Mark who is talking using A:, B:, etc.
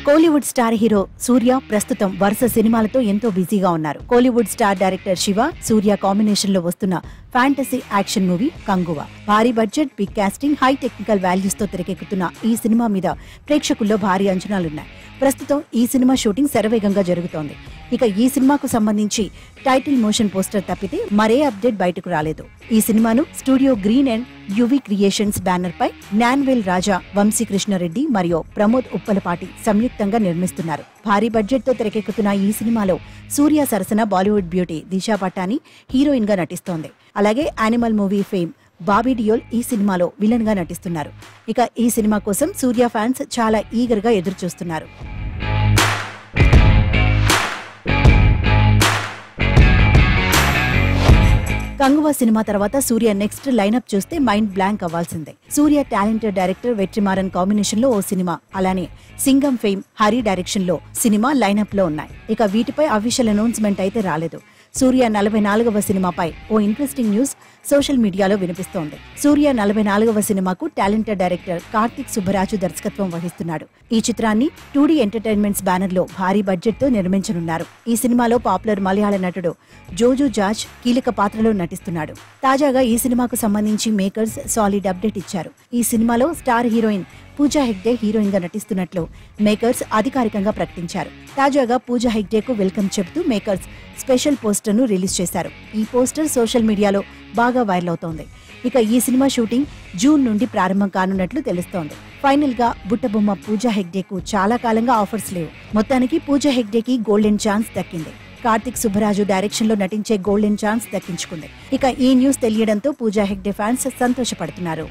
A: Kollywood star hero సూర్య ప్రస్తుతం వరుస సినిమాలతో ఎంతో బిజీగా ఉన్నారు. Kollywood star director Siva, Suriya combination లో వస్తున్న ఫ్యాంటసీ యాక్షన్ మూవీ కంగువ. భారీ budget, big casting, high technical values తో తెరకెక్కుతున్న ఈ సినిమా మీద ప్రేక్షకుల్లో భారీ అంచనాలున్నాయి. ప్రస్తుతం ఈ సినిమా షూటింగ్ శరవేగంగా జరుగుతోంది. ఇక ఈ సినిమాకు సంబంధించి టైటిల్ మోషన్ పోస్టర్ తప్పితే మరే అప్డేట్ బయటకు రాలేదు. ఈ సినిమాను studio green and UV creations banner పై న్యాన్వేల్ రాజా, వంశీకృష్ణారెడ్డి మరియు ప్రమోద్ ఉప్పలపాటి సంయుక్తంగా నిర్మిస్తున్నారు. భారీ బడ్జెట్ తో తెరకెక్కుతున్న ఈ సినిమాలో సూర్య సరసన బాలీవుడ్ బ్యూటీ దిశా పటాని హీరోయిన్ గా నటిస్తోంది. అలాగే animal movie fame Bobby Deol ఈ సినిమాలో విలన్ గా నటిస్తున్నారు. ఇక ఈ సినిమా కోసం సూర్య ఫ్యాన్స్ చాలా ఈగర్ గా ఎదురు చూస్తున్నారు. కంగువ సినిమా తర్వాత సూర్య నెక్స్ట్ లైనప్ చూస్తే మైండ్ బ్లాంక్ అవ్వాల్సిందే. సూర్య టాలెంటెడ్ డైరెక్టర్ వెట్రిమారన్ కాంబినేషన్ లో ఓ సినిమా, అలానే సింగం ఫేమ్ హరి డైరెక్షన్ లో సినిమా లైనప్ లో ఉన్నాయి. ఇక వీటిపై అఫీషియల్ అనౌన్స్మెంట్ అయితే రాలేదు. సూర్య 44వ సినిమాపై ఓ ఇంట్రెస్టింగ్ న్యూస్ సోషల్ మీడియాలో వినిపిస్తోంది. సూర్య 44వ సినిమాకు టాలెంటెడ్ డైరెక్టర్ కార్తిక్ సుబ్బరాజు దర్శకత్వం వహిస్తున్నాడు. ఈ చిత్రాన్ని 2D ఎంటర్టైన్మెంట్స్ బ్యానర్ లో భారీ బడ్జెట్ తో నిర్మించనున్నారు. ఈ సినిమాలో పాపులర్ మలయాళ నటుడు జోజు జార్జ్ కీలక పాత్రలో నటిస్తున్నాడు. తాజాగా ఈ సినిమాకు సంబంధించి మేకర్స్ సాలిడ్ అప్డేట్ ఇచ్చారు. ఈ సినిమాలో star heroine Pooja Hegde heroine గా నటిస్తున్నట్లు మేకర్స్ అధికారికంగా ప్రకటించారు. తాజాగా పూజా హెగ్డేకు వెల్కమ్ చెబుతూ మేకర్స్ స్పెషల్ పోస్టర్ ను రిలీజ్ చేశారు. ఈ పోస్టర్ సోషల్ మీడియాలో బాగా వైరల్ అవుతోంది. ఇక ఈ సినిమా షూటింగ్ జూన్ నుండి ప్రారంభం కానున్నట్లు తెలుస్తోంది. ఫైనల్ గా బుట్టబొమ్మ పూజా హెగ్డేకు చాలా కాలంగా ఆఫర్స్ లేవు. మొత్తానికి పూజా హెగ్డేకి గోల్డెన్ ఛాన్స్ దక్కింది. కార్తిక్ సుబ్బరాజు డైరెక్షన్ లో నటించే గోల్డెన్ ఛాన్స్ దక్కించుకుంది. ఇక ఈ న్యూస్ తెలియడంతో పూజా హెగ్డే ఫ్యాన్స్ సంతోషపడుతున్నారు.